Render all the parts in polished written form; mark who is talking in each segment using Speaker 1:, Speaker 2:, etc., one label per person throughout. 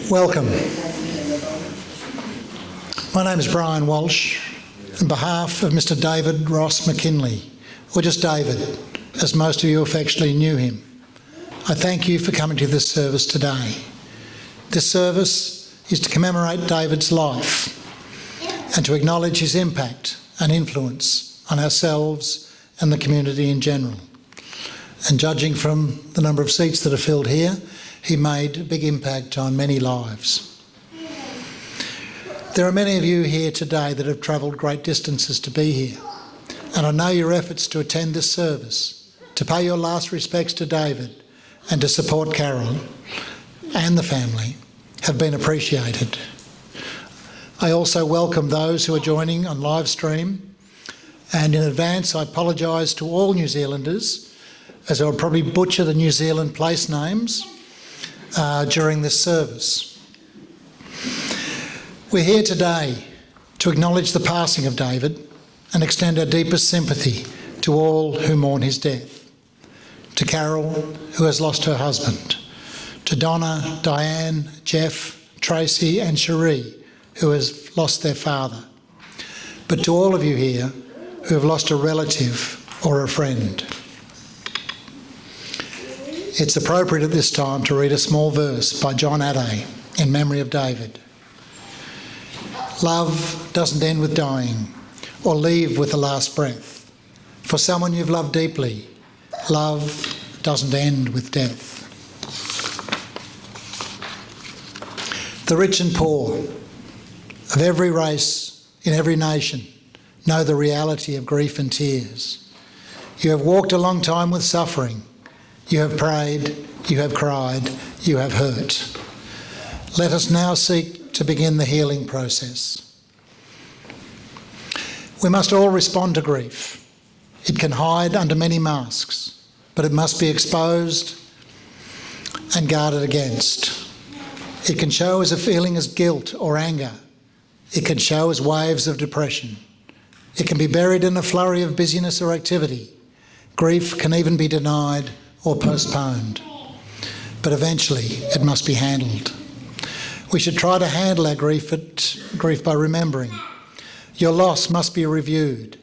Speaker 1: Welcome. My name is Brian Walsh. On behalf of Mr. David Ross McKinley, or just David, as most of you affectionately knew him, I thank you for coming to this service today. This service is to commemorate David's life and to acknowledge his impact and influence on ourselves and the community in general. And judging from the number of seats that are filled here, he made a big impact on many lives. There are many of you here today that have travelled great distances to be here, and I know your efforts to attend this service, to pay your last respects to David and to support Carol and the family have been appreciated. I also welcome those who are joining on live stream, and in advance I apologise to all New Zealanders, as I'll probably butcher the New Zealand place names during this service. We're here today to acknowledge the passing of David and extend our deepest sympathy to all who mourn his death. To Carol, who has lost her husband. To Donna, Diane, Jeff, Tracy and Cherie, who has lost their father. But to all of you here who have lost a relative or a friend. It's appropriate at this time to read a small verse by John Adday in memory of David. Love doesn't end with dying or leave with the last breath. For someone you've loved deeply, love doesn't end with death. The rich and poor of every race, in every nation, know the reality of grief and tears. You have walked a long time with suffering. You have prayed, you have cried, you have hurt. Let us now seek to begin the healing process. We must all respond to grief. It can hide under many masks, but it must be exposed and guarded against. It can show as a feeling as guilt or anger. It can show as waves of depression. It can be buried in a flurry of busyness or activity. Grief can even be denied or postponed. But eventually it must be handled. We should try to handle our grief by remembering. Your loss must be reviewed.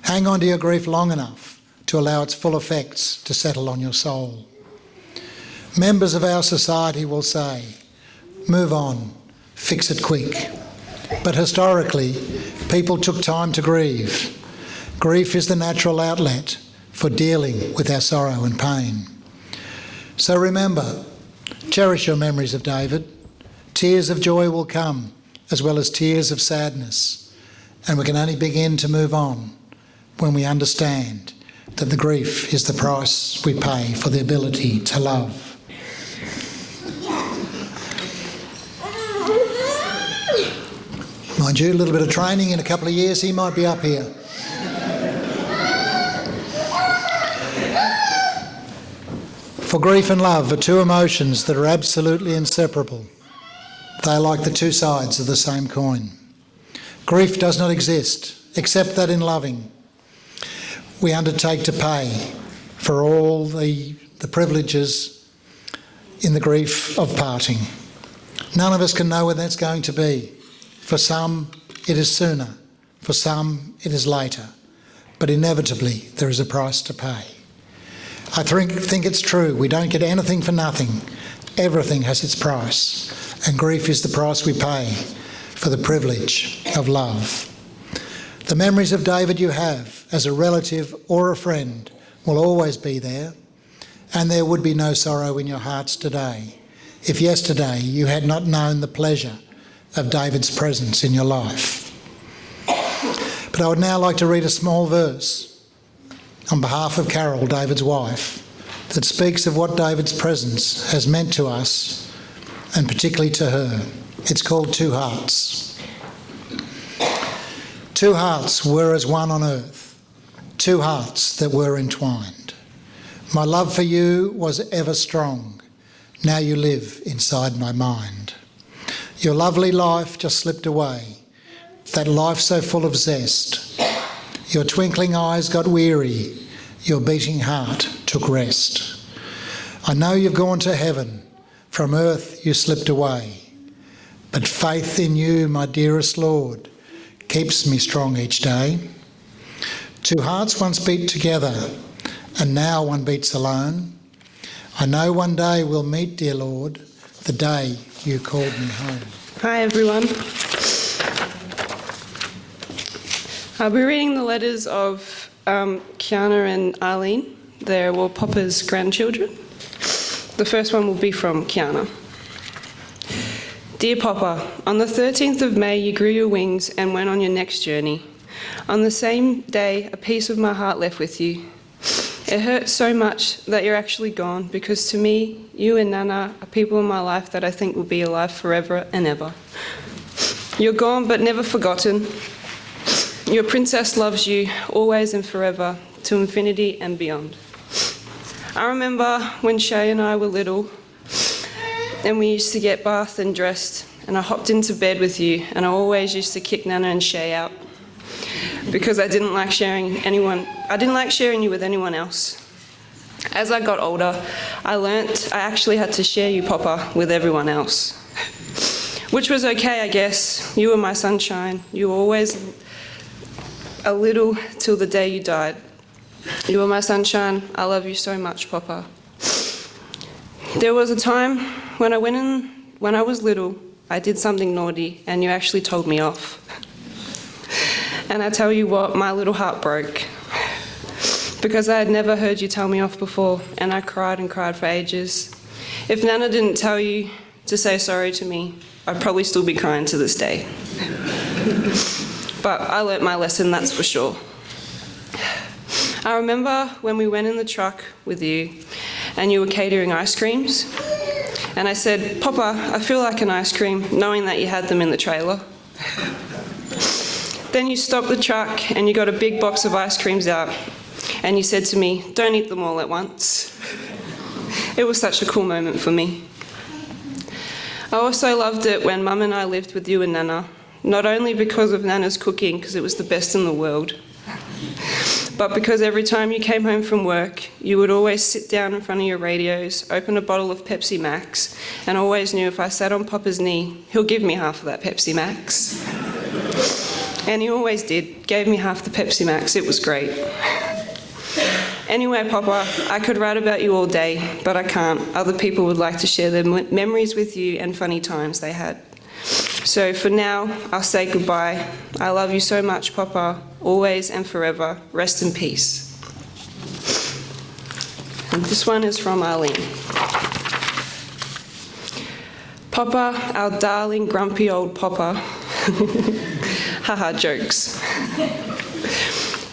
Speaker 1: Hang on to your grief long enough to allow its full effects to settle on your soul. Members of our society will say, move on, fix it quick. But historically, people took time to grieve. Grief is the natural outlet for dealing with our sorrow and pain. So remember, cherish your memories of David. Tears of joy will come, as well as tears of sadness. And we can only begin to move on when we understand that the grief is the price we pay for the ability to love. Mind you, a little bit of training in a couple of years, he might be up here. For grief and love are two emotions that are absolutely inseparable. They are like the two sides of the same coin. Grief does not exist, except that in loving, we undertake to pay for all the privileges in the grief of parting. None of us can know when that's going to be. For some, it is sooner. For some, it is later. But inevitably, there is a price to pay. I think it's true. We don't get anything for nothing. Everything has its price. And grief is the price we pay for the privilege of love. The memories of David you have as a relative or a friend will always be there. And there would be no sorrow in your hearts today if yesterday you had not known the pleasure of David's presence in your life. But I would now like to read a small verse on behalf of Carol, David's wife, that speaks of what David's presence has meant to us, and particularly to her. It's called Two Hearts. Two hearts were as one on earth, two hearts that were entwined. My love for you was ever strong. Now you live inside my mind. Your lovely life just slipped away, that life so full of zest. Your twinkling eyes got weary, your beating heart took rest. I know you've gone to heaven, from earth you slipped away. but faith in you, my dearest Lord, keeps me strong each day. Two hearts once beat together, and now one beats alone. I know one day we'll meet, dear Lord, the day you called me home.
Speaker 2: Hi everyone. I'll be reading the letters of Kiana and Arlene. They're Papa's grandchildren. The first one will be from Kiana. Dear Papa, on the 13th of May you grew your wings and went on your next journey. On the same day, a piece of my heart left with you. It hurts so much that you're actually gone, because to me, you and Nana are people in my life that I think will be alive forever and ever. You're gone but never forgotten. Your princess loves you always and forever, to infinity and beyond. I remember when Shay and I were little, and we used to get bathed and dressed, and I hopped into bed with you, and I always used to kick Nana and Shay out because I didn't like sharing you with anyone else. As I got older, I learnt I actually had to share you, Papa, with everyone else. Which was okay, I guess. You were my sunshine. You were always a little till the day you died. You were my sunshine. I love you so much, Papa. There was a time when I was little, I did something naughty and you actually told me off. And I tell you what, my little heart broke. Because I had never heard you tell me off before, and I cried and cried for ages. If Nana didn't tell you to say sorry to me, I'd probably still be crying to this day. But I learnt my lesson, that's for sure. I remember when we went in the truck with you and you were catering ice creams, and I said, Papa, I feel like an ice cream, knowing that you had them in the trailer. Then you stopped the truck and you got a big box of ice creams out, and you said to me, don't eat them all at once. It was such a cool moment for me. I also loved it when Mum and I lived with you and Nana, not only because of Nana's cooking, because it was the best in the world, but because every time you came home from work, you would always sit down in front of your radios, open a bottle of Pepsi Max, and always knew if I sat on Papa's knee, he'll give me half of that Pepsi Max. And he always did, gave me half the Pepsi Max. It was great. Anyway, Papa, I could write about you all day, but I can't. Other people would like to share their memories with you and funny times they had. So for now, I'll say goodbye. I love you so much, Papa, always and forever. Rest in peace. And this one is from Arlene. Papa, our darling grumpy old Papa. Haha, jokes.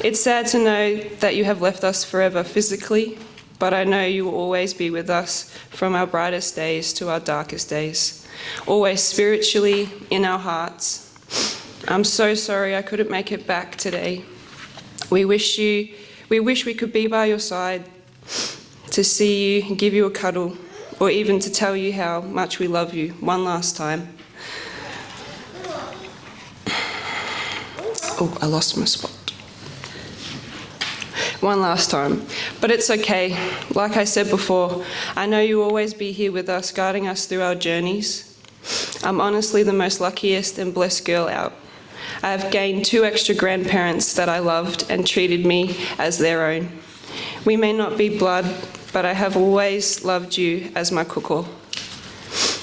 Speaker 2: It's sad to know that you have left us forever physically, but I know you will always be with us from our brightest days to our darkest days, always spiritually in our hearts. I'm so sorry I couldn't make it back today. We wish we could be by your side to see you and give you a cuddle, or even to tell you how much we love you one last time. Oh, I lost my spot. One last time. But it's okay. Like I said before, I know you'll always be here with us, guiding us through our journeys. I'm honestly the most luckiest and blessed girl out. I have gained 2 extra grandparents that I loved and treated me as their own. We may not be blood, but I have always loved you as my kuko.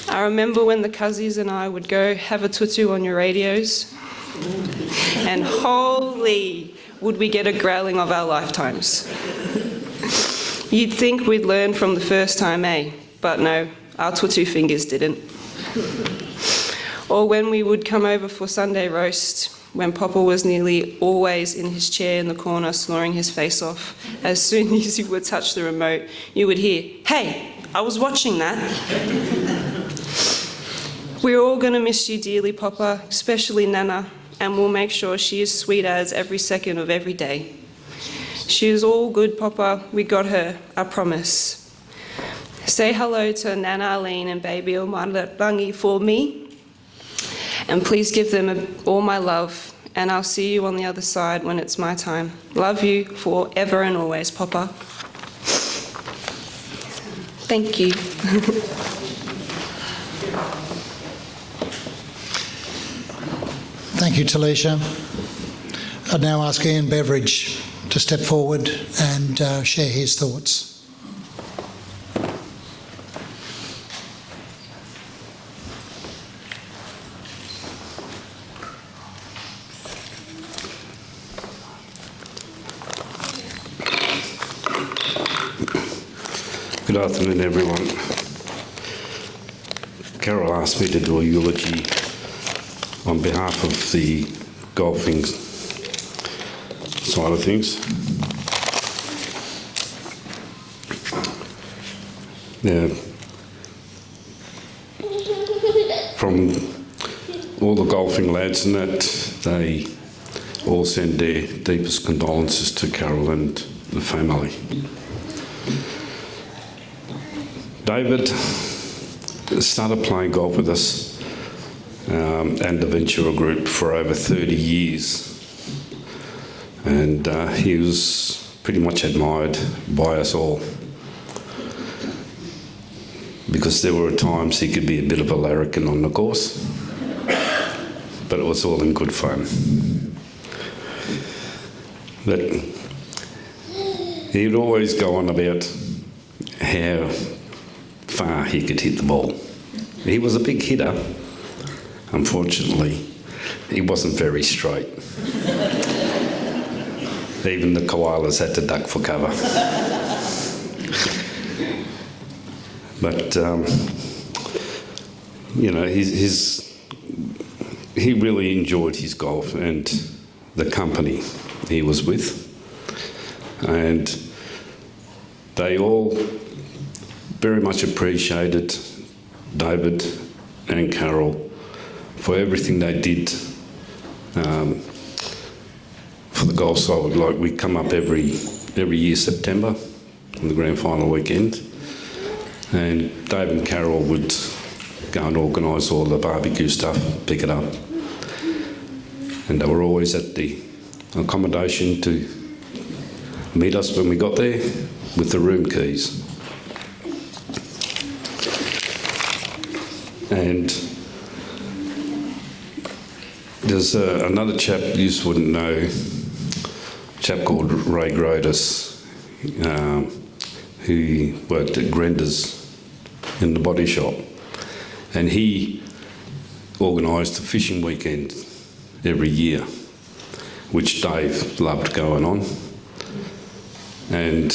Speaker 2: I remember when the cousins and I would go have a tutu on your radios, and holy, would we get a growling of our lifetimes. You'd think we'd learn from the first time, eh? But no, our tutu fingers didn't. Or when we would come over for Sunday roast, when Papa was nearly always in his chair in the corner snoring his face off. As soon as you would touch the remote, you would hear, "Hey, I was watching that." We're all going to miss you dearly, Papa, especially Nana, and we'll make sure she is sweet as every second of every day. She is all good, Papa. We got her, I promise. Say hello to Nana Arlene and baby Omalarangi for me, and please give them all my love, and I'll see you on the other side when it's my time. Love you forever and always, Papa. Thank you.
Speaker 1: Thank you, Talisha. I'd now ask Ian Beveridge to step forward and share his thoughts.
Speaker 3: Good afternoon, everyone. Carol asked me to do a eulogy on behalf of the golfing side of things. Now, from all the golfing lads and that, they all send their deepest condolences to Carol and the family. David started playing golf with us and the Ventura Group for over 30 years. And he was pretty much admired by us all, because there were times he could be a bit of a larrikin on the course, but it was all in good fun. But he'd always go on about how far he could hit the ball. He was a big hitter. Unfortunately, he wasn't very straight. Even the koalas had to duck for cover. But, you know, he really enjoyed his golf and the company he was with. And they all very much appreciated David and Carol for everything they did for the golf side. Like, we come up every year September on the grand final weekend, and Dave and Carol would go and organise all the barbecue stuff, pick it up, and they were always at the accommodation to meet us when we got there with the room keys. And there's another chap you wouldn't know, a chap called Ray Grotus, who worked at Grenda's in the body shop, and he organised a fishing weekend every year, which Dave loved going on. And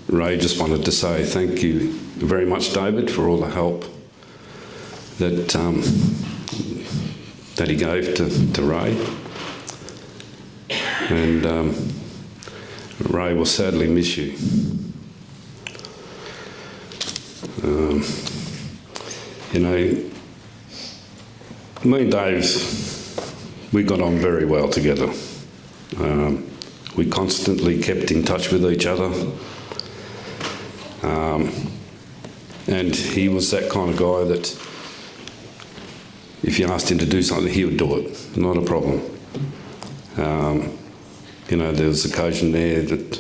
Speaker 3: Ray just wanted to say thank you very much, David, for all the help that he gave to Ray. And Ray will sadly miss you. You know, me and Dave, we got on very well together. We constantly kept in touch with each other. And he was that kind of guy that if you asked him to do something, he would do it, not a problem. You know, there was occasion there that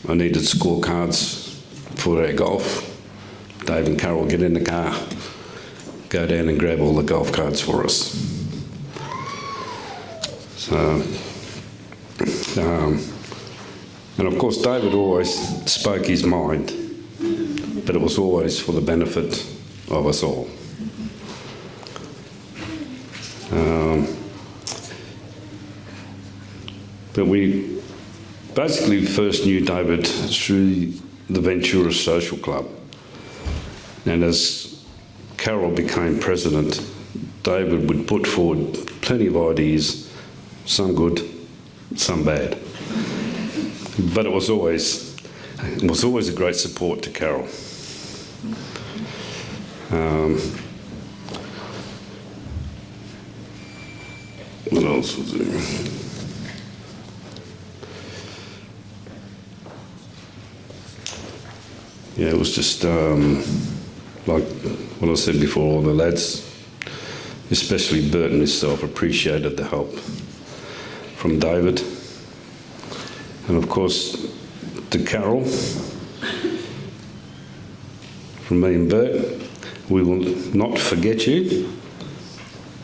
Speaker 3: I needed scorecards for our golf. Dave and Carol would get in the car, go down and grab all the golf cards for us. So, and of course David always spoke his mind, but it was always for the benefit of us all. But we basically first knew David through the Ventura Social Club. And as Carol became president, David would put forward plenty of ideas, some good, some bad. But it was always a great support to Carol. What else was there? Yeah, it was just like what I said before, all the lads, especially Bert and himself, appreciated the help from David. And of course, to Carol, from me and Bert, we will not forget you,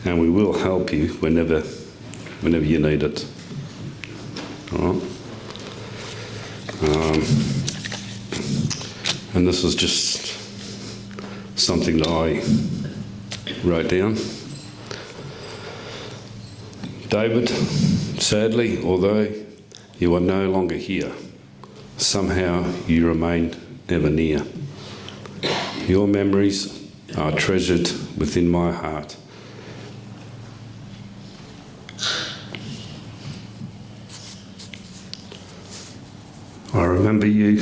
Speaker 3: and we will help you whenever you need it. All right? And this is just something that I wrote down. David, sadly, although you are no longer here, somehow you remain ever near. Your memories are treasured within my heart. I remember you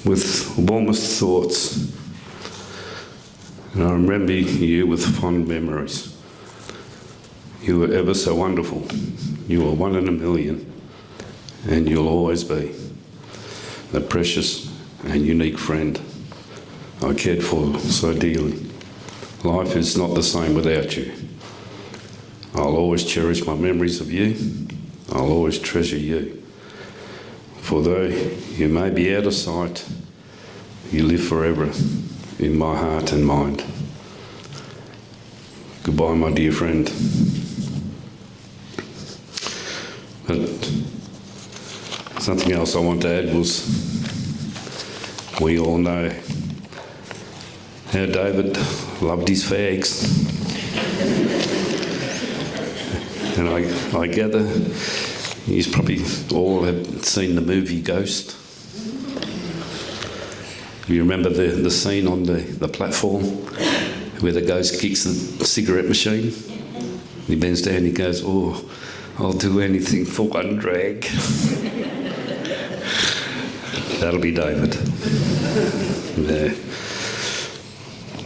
Speaker 3: with warmest thoughts, and I remember you with fond memories. You were ever so wonderful. You were one in a million, and you'll always be a precious and unique friend I cared for so dearly. Life is not the same without you. I'll always cherish my memories of you. I'll always treasure you. For though you may be out of sight, you live forever in my heart and mind. Goodbye, my dear friend. But something else I want to add was, we all know how David loved his fags. And I gather he's probably all have seen the movie Ghost. You remember the scene on the platform where the ghost kicks the cigarette machine? He bends down and he goes, "Oh, I'll do anything for one drag." That'll be David. Yeah.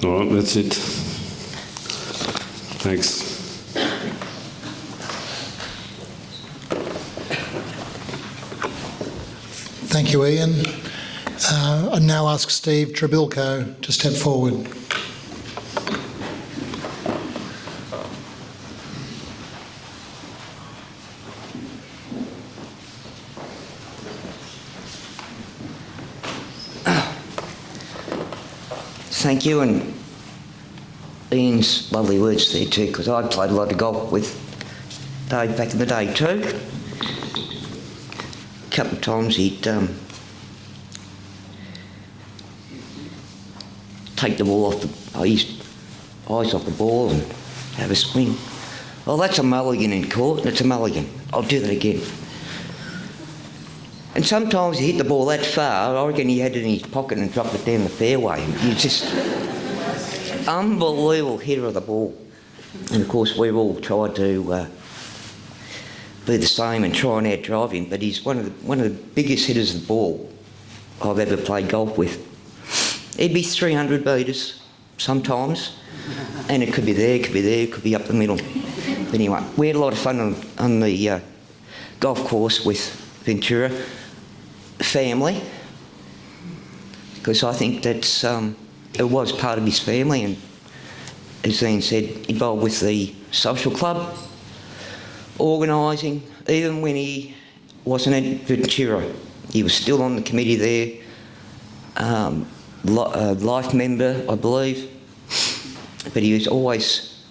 Speaker 3: All right, that's it. Thanks.
Speaker 1: Thank you, Ian. I now ask Steve Trebilco to step forward.
Speaker 4: Thank you, and Ian's lovely words there too, because I played a lot of golf with Dave back in the day too. A couple of times he'd take the ball off his eyes off the ball and have a swing. Oh, that's a mulligan in court, that's a mulligan. I'll do that again. And sometimes he hit the ball that far, I reckon he had it in his pocket and dropped it down the fairway. And he's just unbelievable hitter of the ball. And of course we've all tried to be the same and try and outdrive him, but he's one of the biggest hitters of the ball I've ever played golf with. He'd be 300 metres sometimes, and it could be there, it could be there, it could be up the middle. But anyway, we had a lot of fun on the golf course with Ventura family, because I think that's it was part of his family, and as Ian said, involved with the social club, organising, even when he wasn't at Ventura. He was still on the committee there, life member, I believe, but he was always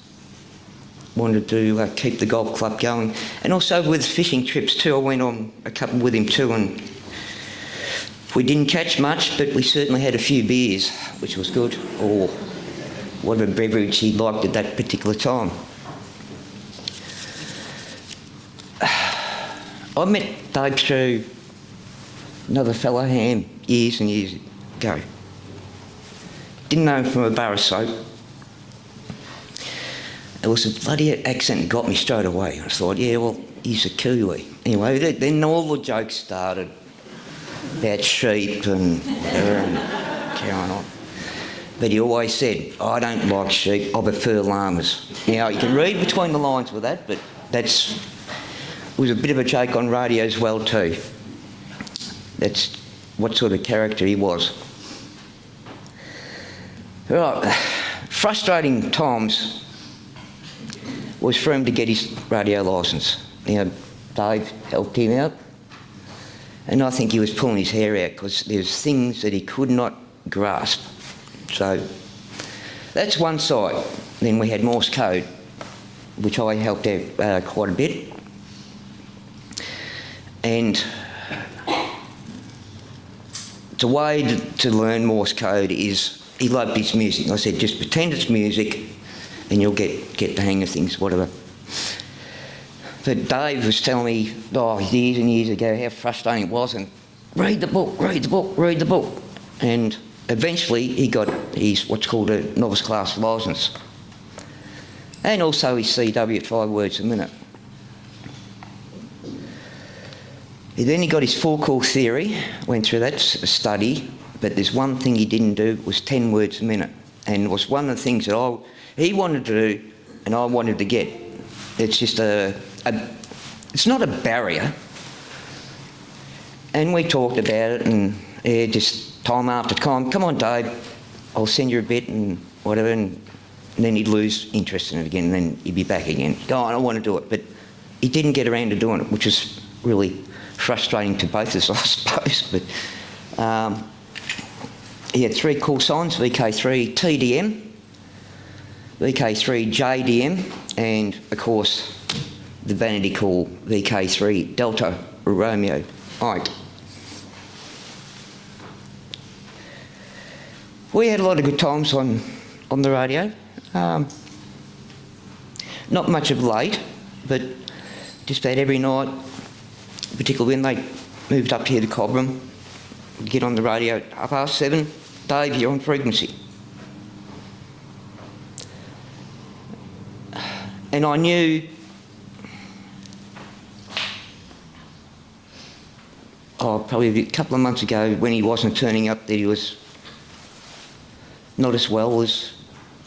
Speaker 4: wanted to keep the golf club going. And also with fishing trips too, I went on a couple with him too, and we didn't catch much, but we certainly had a few beers, which was good, or whatever beverage he liked at that particular time. I met Dave through another fellow, Ham, years and years ago. Didn't know him from a bar of soap. It was a bloody accent that got me straight away. I thought, yeah, well, he's a Kiwi. Anyway, then all the jokes started about sheep and whatever and carrying on. But he always said, I don't like sheep, I prefer llamas. Now, you can read between the lines with that, but it was a bit of a joke on radio as well too. That's what sort of character he was. Right, frustrating times was for him to get his radio licence. You know, Dave helped him out, and I think he was pulling his hair out because there's things that he could not grasp. So that's one side. Then we had Morse code. which I helped out quite a bit. And the way to learn Morse code is, he loved his music. I said, just pretend it's music and you'll get the hang of things, whatever. But Dave was telling me, years and years ago, how frustrating it was, and read the book, read the book, read the book. And eventually he got his what's called a novice class licence. And also his CW at 5 words a minute. Then he got his full core theory, went through that study, but there's one thing he didn't do, was 10 words a minute. And it was one of the things that he wanted to do and I wanted to get. It's just it's not a barrier. And we talked about it, and just time after time, come on Dave, I'll send you a bit and whatever, and then he'd lose interest in it again, and then he'd be back again. Go on, I want to do it. But he didn't get around to doing it, which is really frustrating to both of us, I suppose. But he had 3 call signs, VK3 TDM, VK3 JDM, and of course the vanity call VK3 Delta Romeo Ike. We had a lot of good times on the radio. Not much of late, but just about every night, particularly when they moved up here to Cobram, we'd get on the radio at 7:30, Dave, you're on frequency. And I knew probably a couple of months ago, when he wasn't turning up, that he was not as well as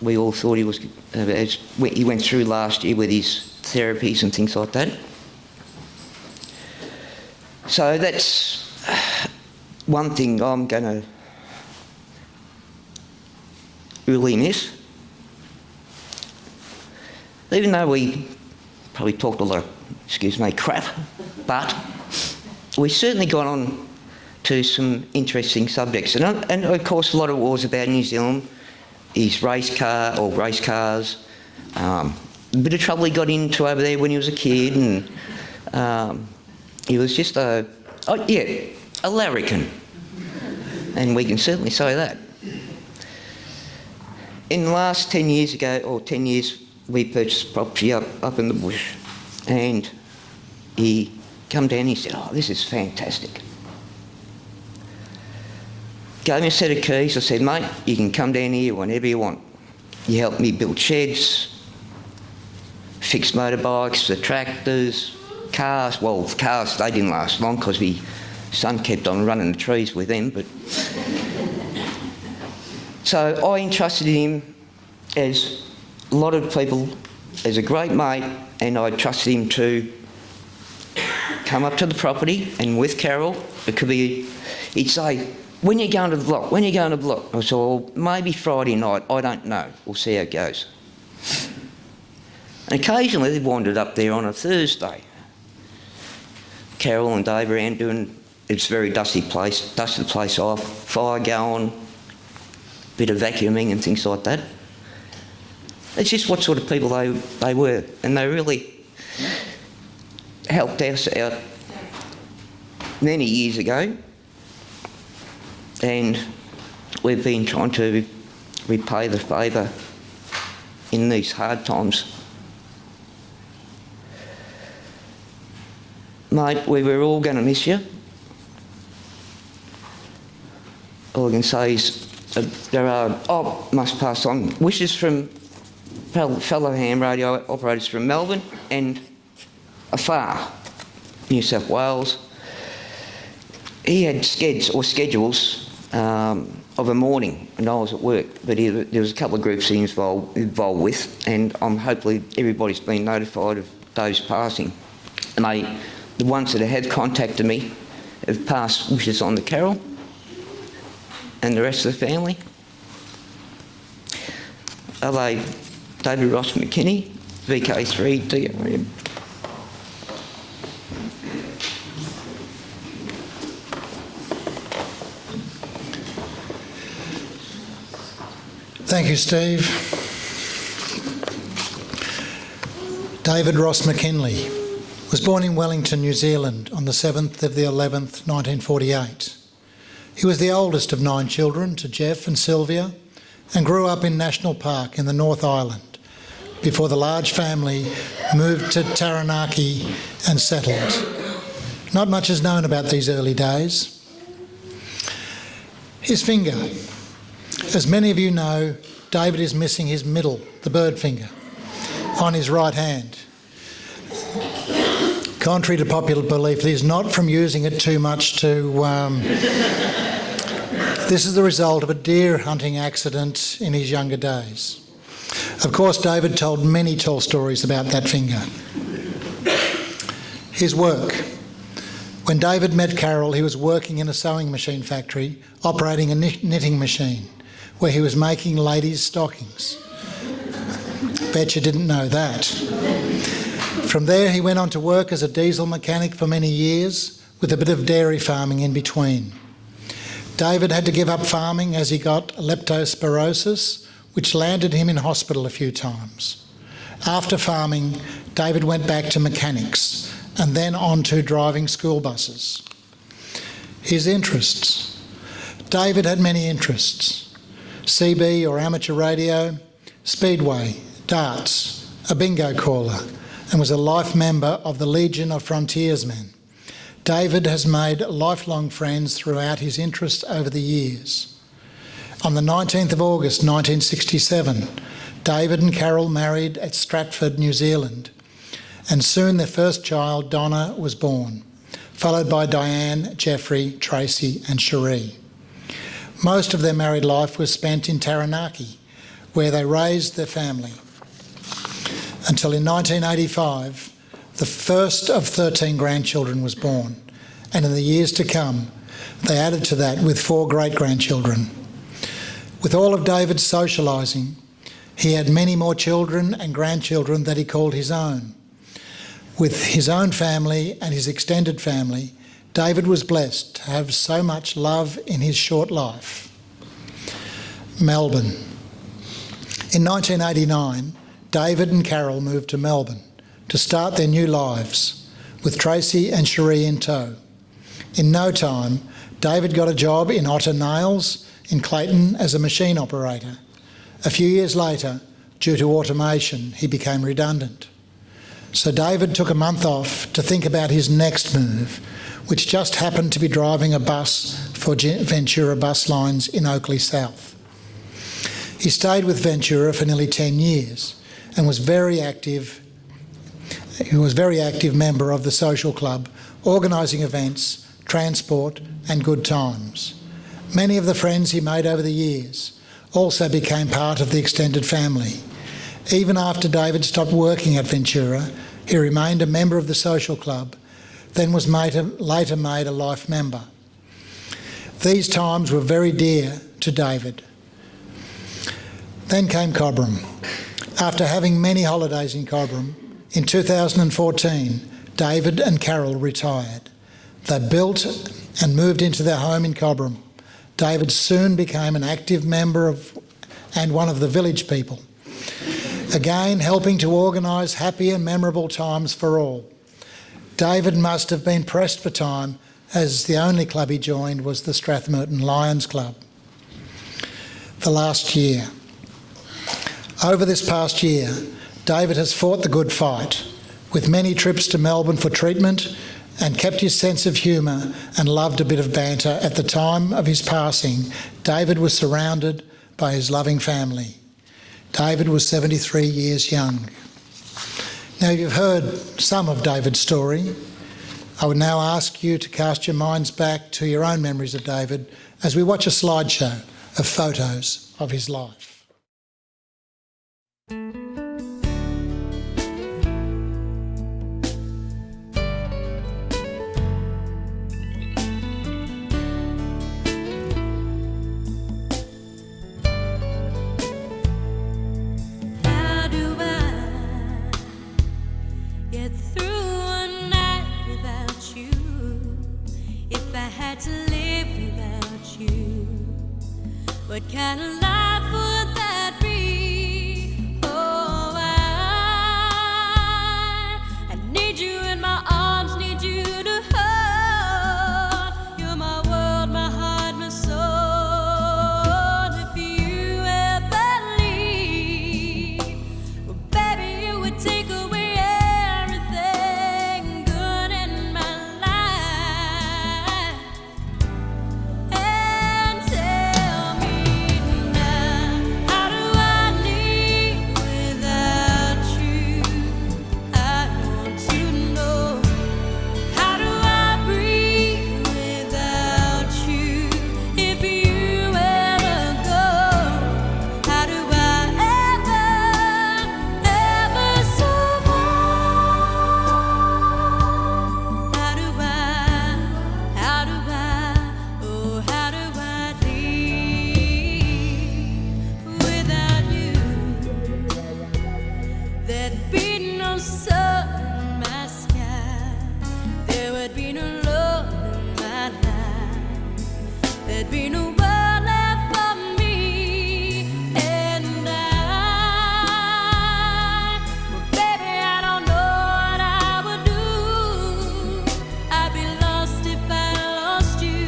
Speaker 4: we all thought he was, as he went through last year with his therapies and things like that. So that's one thing I'm going to really miss. Even though we probably talked a lot of, crap, but we certainly got on to some interesting subjects. And of course a lot of it was about New Zealand, his race cars, a bit of trouble he got into over there when he was a kid, and he was just a larrikin, and we can certainly say that. In the last 10 years, we purchased property up in the bush, and he come down and he said, this is fantastic. Gave me a set of keys. I said, mate, you can come down here whenever you want. You helped me build sheds, fix motorbikes, the tractors, cars. Well, cars, they didn't last long because my son kept on running the trees with them. But so I entrusted him, as a lot of people, as a great mate, and I trusted him to come up to the property, and with Carol, it could be, he'd say, when are you going to the block? When are you going to the block? I said, well, maybe Friday night, I don't know. We'll see how it goes. And occasionally they wandered up there on a Thursday. Carol and Dave around doing, it's a very dusty place, dusted the place off, fire going, bit of vacuuming and things like that. It's just what sort of people they were, and they really helped us out many years ago, and we've been trying to repay the favour in these hard times. Mate, we were all going to miss you. All I can say is there are, must pass on, wishes from fellow ham radio operators from Melbourne and afar, New South Wales. He had schedules of a morning when I was at work, but there was a couple of groups he was involved with, and hopefully everybody's been notified of Dave's passing. And the ones that have contacted me have passed wishes on to Carol and the rest of the family. David Ross McKinney, VK3 DRM.
Speaker 1: Thank you, Steve. David Ross McKinley was born in Wellington, New Zealand on the 7th of the 11th, 1948. He was the oldest of 9 children to Jeff and Sylvia and grew up in National Park in the North Island before the large family moved to Taranaki and settled. Not much is known about these early days. His finger. As many of you know, David is missing his middle, the bird finger, on his right hand. Contrary to popular belief, it is not from using it too much to... This is the result of a deer hunting accident in his younger days. Of course, David told many tall stories about that finger. His work. When David met Carol, he was working in a sewing machine factory, operating a knitting machine, where he was making ladies' stockings. Bet you didn't know that. From there, he went on to work as a diesel mechanic for many years, with a bit of dairy farming in between. David had to give up farming as he got leptospirosis, which landed him in hospital a few times. After farming, David went back to mechanics and then on to driving school buses. His interests. David had many interests. CB or amateur radio, speedway, darts, a bingo caller, and was a life member of the Legion of Frontiersmen. David has made lifelong friends throughout his interests over the years. On the 19th of August 1967, David and Carol married at Stratford, New Zealand, and soon their first child, Donna, was born, followed by Diane, Jeffrey, Tracy and Cherie. Most of their married life was spent in Taranaki, where they raised their family. Until in 1985, the first of 13 grandchildren was born, and in the years to come, they added to that with 4 great-grandchildren. With all of David's socialising, he had many more children and grandchildren that he called his own. With his own family and his extended family, David was blessed to have so much love in his short life. Melbourne. In 1989, David and Carol moved to Melbourne to start their new lives, with Tracy and Cherie in tow. In no time, David got a job in Otter Nails in Clayton as a machine operator. A few years later, due to automation, he became redundant. So David took a month off to think about his next move, which just happened to be driving a bus for Ventura Bus Lines in Oakley South. He stayed with Ventura for nearly 10 years and was very active. He was a very active member of the social club, organising events, transport and good times. Many of the friends he made over the years also became part of the extended family. Even after David stopped working at Ventura, he remained a member of the social club, then was later made a life member. These times were very dear to David. Then came Cobram. After having many holidays in Cobram, in 2014, David and Carol retired. They built and moved into their home in Cobram. David soon became an active member of and one of the village people, again helping to organise happy and memorable times for all. David must have been pressed for time, as the only club he joined was the Strathmerton Lions Club. The last year. Over this past year, David has fought the good fight, with many trips to Melbourne for treatment, and kept his sense of humour and loved a bit of banter. At the time of his passing, David was surrounded by his loving family. David was 73 years young. Now you've heard some of David's story. I would now ask you to cast your minds back to your own memories of David as we watch a slideshow of photos of his life.
Speaker 5: What kind of life would that be? Oh, be no world left for me and I. Well, baby, I don't know what I would do. I'd be lost if I lost you.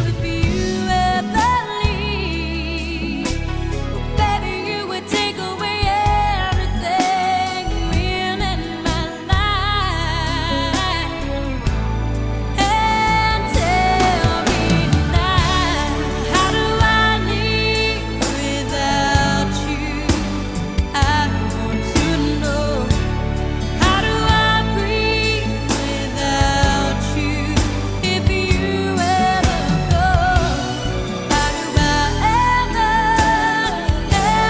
Speaker 5: If you ever leave, well, baby, you would take away everything real in my life. And tell me now, how do I live without you? I want to know. How do I breathe without you? If you ever go, how do I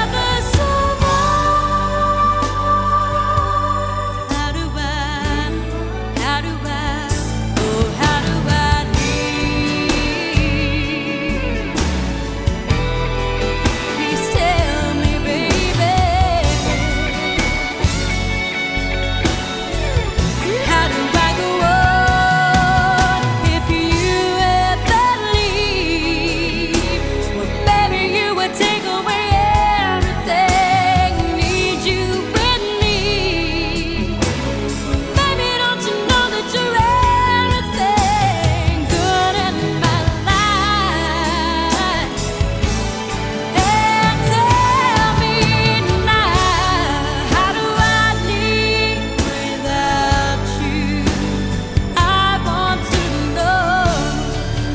Speaker 5: ever survive? How do I, oh, how do I live? Please tell me, baby. How do I go on if you ever leave? Well, baby, you would take away everything. Need you with me. Baby, don't you know that you're everything good in my life? And tell me now, how do I live without you? I want to know.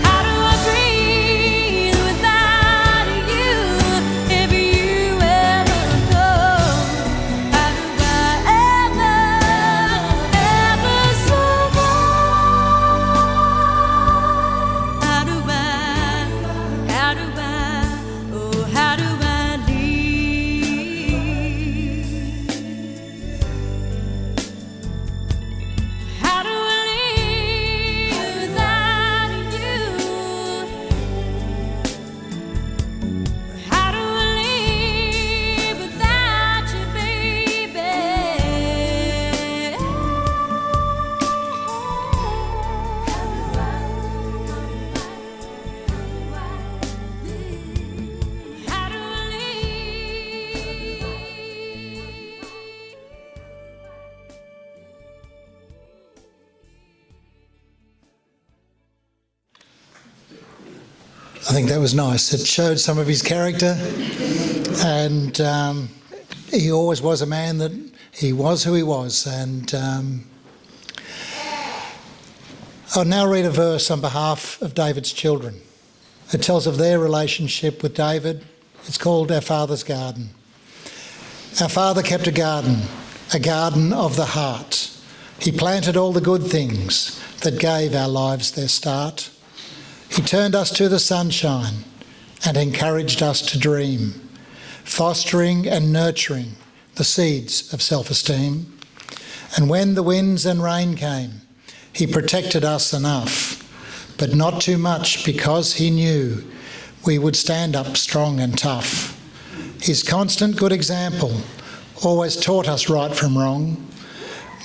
Speaker 5: How do I breathe without you? If you ever go, how do I ever survive? How do I, oh, how do I live? How do I live without you? How do I live without you, baby? How do I
Speaker 1: I think that was nice. It showed some of his character, and he always was a man that he was who he was. And I'll now read a verse on behalf of David's children. It tells of their relationship with David. It's called Our Father's Garden. Our Father kept a garden of the heart. He planted all the good things that gave our lives their start. He turned us to the sunshine and encouraged us to dream, fostering and nurturing the seeds of self-esteem. And when the winds and rain came, he protected us enough, but not too much, because he knew we would stand up strong and tough. His constant good example always taught us right from wrong,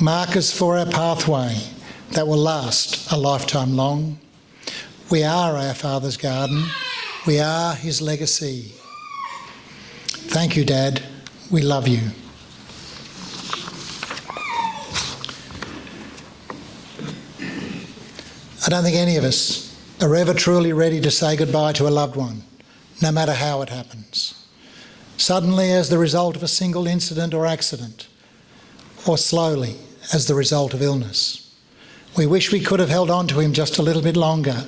Speaker 1: markers for our pathway that will last a lifetime long. We are our Father's garden. We are his legacy. Thank you, Dad. We love you. I don't think any of us are ever truly ready to say goodbye to a loved one, no matter how it happens. Suddenly, as the result of a single incident or accident, or slowly as the result of illness. We wish we could have held on to him just a little bit longer.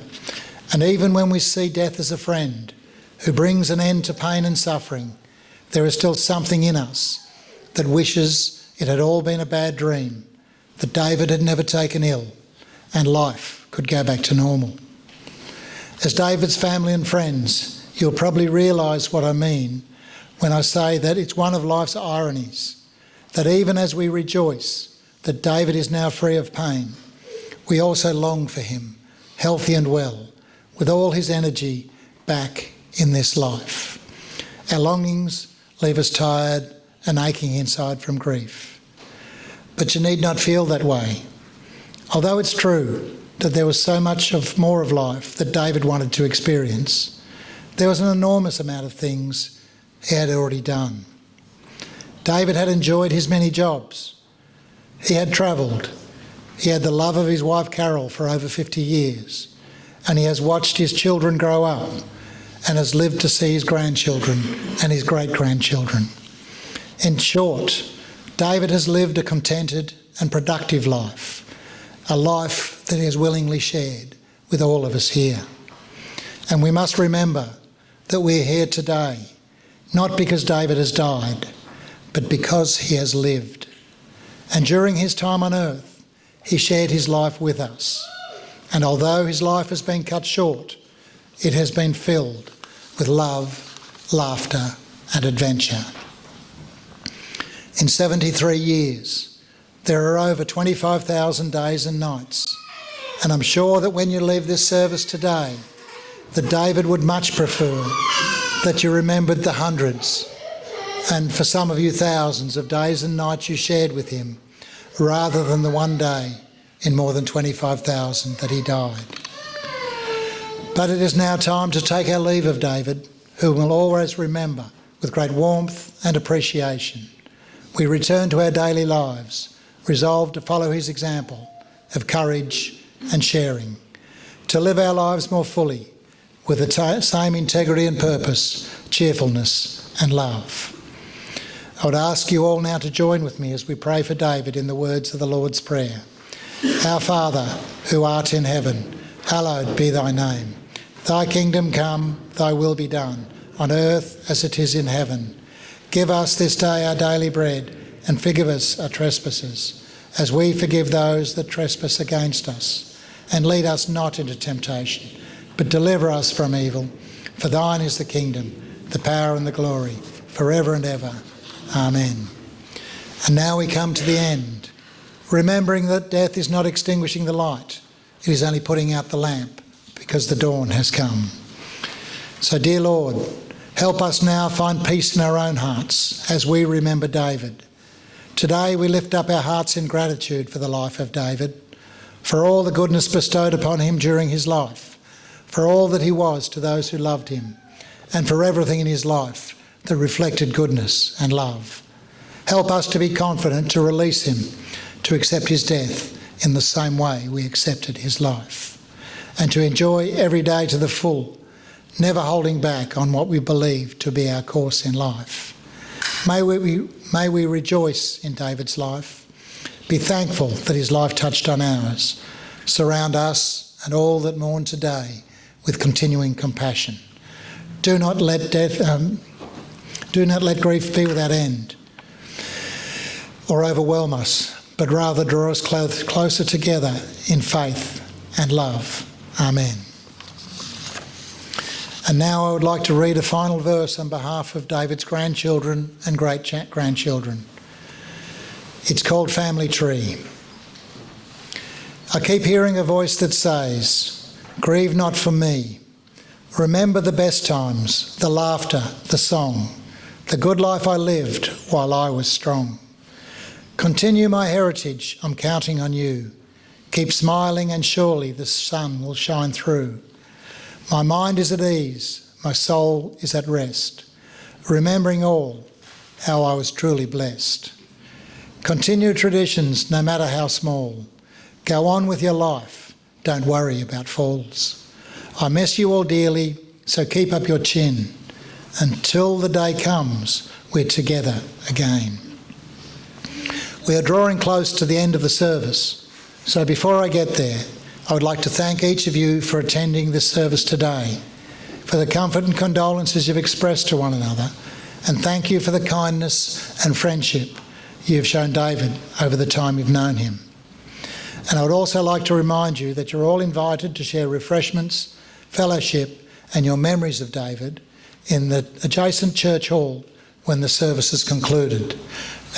Speaker 1: And even when we see death as a friend who brings an end to pain and suffering, there is still something in us that wishes it had all been a bad dream, that David had never taken ill, and life could go back to normal. As David's family and friends, you'll probably realise what I mean when I say that it's one of life's ironies, that even as we rejoice that David is now free of pain, we also long for him, healthy and well, with all his energy back in this life. Our longings leave us tired and aching inside from grief. But you need not feel that way. Although it's true that there was so much more of life that David wanted to experience, there was an enormous amount of things he had already done. David had enjoyed his many jobs. He had travelled. He had the love of his wife Carol for over 50 years, and he has watched his children grow up and has lived to see his grandchildren and his great-grandchildren. In short, David has lived a contented and productive life, a life that he has willingly shared with all of us here. And we must remember that we are here today, not because David has died, but because he has lived. And during his time on earth, he shared his life with us. And although his life has been cut short, it has been filled with love, laughter, and adventure. In 73 years, there are over 25,000 days and nights. And I'm sure that when you leave this service today, that David would much prefer that you remembered the hundreds, and for some of you thousands of days and nights you shared with him, rather than the one day in more than 25,000 that he died. But it is now time to take our leave of David, who we'll always remember with great warmth and appreciation. We return to our daily lives, resolved to follow his example of courage and sharing, to live our lives more fully with the same integrity and purpose, cheerfulness and love. I would ask you all now to join with me as we pray for David in the words of the Lord's Prayer. Our Father, who art in heaven, hallowed be thy name. Thy kingdom come, thy will be done, on earth as it is in heaven. Give us this day our daily bread, and forgive us our trespasses, as we forgive those that trespass against us. And lead us not into temptation, but deliver us from evil. For thine is the kingdom, the power and the glory, forever and ever. Amen. And now we come to the end, remembering that death is not extinguishing the light. It is only putting out the lamp, because the dawn has come. So, dear Lord, help us now find peace in our own hearts as we remember David. Today we lift up our hearts in gratitude for the life of David, for all the goodness bestowed upon him during his life, for all that he was to those who loved him, and for everything in his life that reflected goodness and love. Help us to be confident to release him, to accept his death in the same way we accepted his life, and to enjoy every day to the full, never holding back on what we believe to be our course in life. May we rejoice in David's life, be thankful that his life touched on ours, surround us and all that mourn today with continuing compassion. Do not let grief be without end or overwhelm us, but rather draw us closer together in faith and love. Amen. And now I would like to read a final verse on behalf of David's grandchildren and great-grandchildren. It's called Family Tree. I keep hearing a voice that says, "Grieve not for me. Remember the best times, the laughter, the song, the good life I lived while I was strong. Continue my heritage, I'm counting on you. Keep smiling and surely the sun will shine through. My mind is at ease, my soul is at rest, remembering all, how I was truly blessed. Continue traditions, no matter how small. Go on with your life, don't worry about falls. I miss you all dearly, so keep up your chin. Until the day comes, we're together again." We are drawing close to the end of the service, so before I get there, I would like to thank each of you for attending this service today, for the comfort and condolences you've expressed to one another, and thank you for the kindness and friendship you've shown David over the time you've known him. And I would also like to remind you that you're all invited to share refreshments, fellowship, and your memories of David in the adjacent church hall when the service is concluded.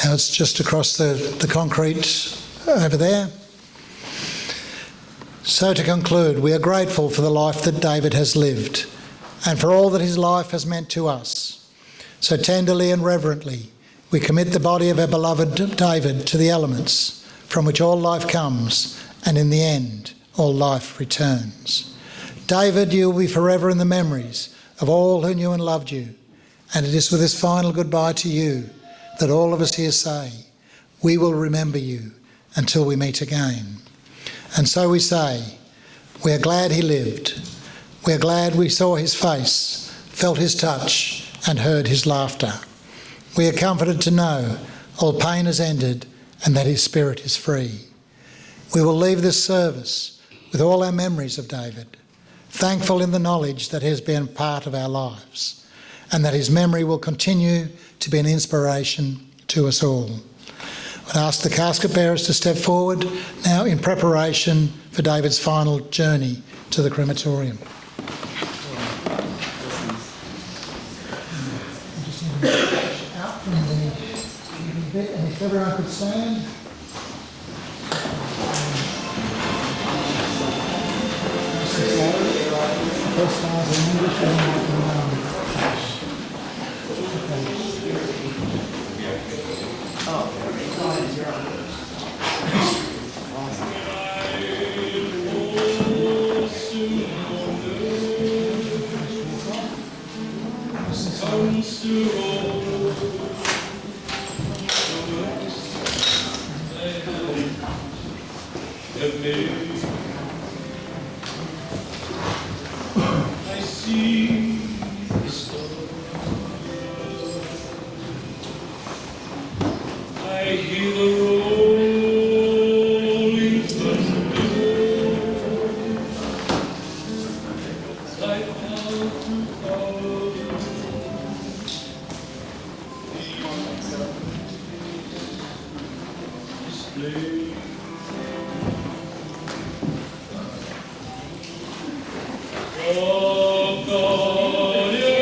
Speaker 1: Now it's just across the concrete over there. So to conclude, we are grateful for the life that David has lived and for all that his life has meant to us. So tenderly and reverently, we commit the body of our beloved David to the elements from which all life comes and in the end, all life returns. David, you will be forever in the memories of all who knew and loved you. And it is with this final goodbye to you that all of us here say, we will remember you until we meet again. And so we say, we are glad he lived. We are glad we saw his face, felt his touch and heard his laughter. We are comforted to know all pain has ended and that his spirit is free. We will leave this service with all our memories of David, thankful in the knowledge that he has been part of our lives and that his memory will continue to be an inspiration to us all. I'd ask the casket bearers to step forward now in preparation for David's final journey to the crematorium. Out from the bit, and if everyone could stand. First stars in English and
Speaker 6: I see the storm. I hear the rolling thunder. I felt the power. Display. Oh God, you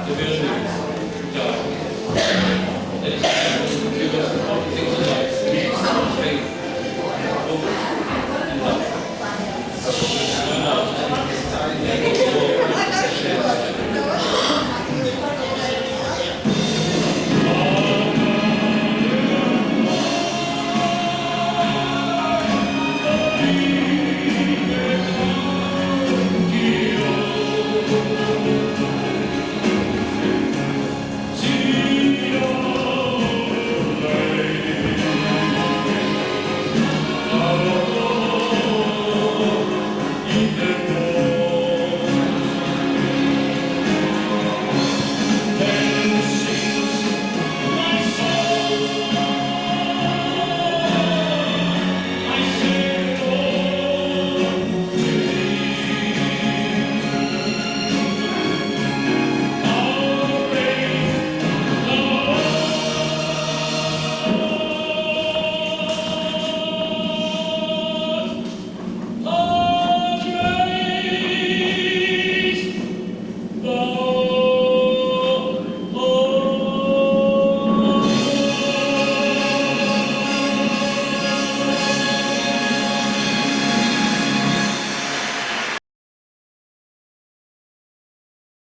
Speaker 7: Division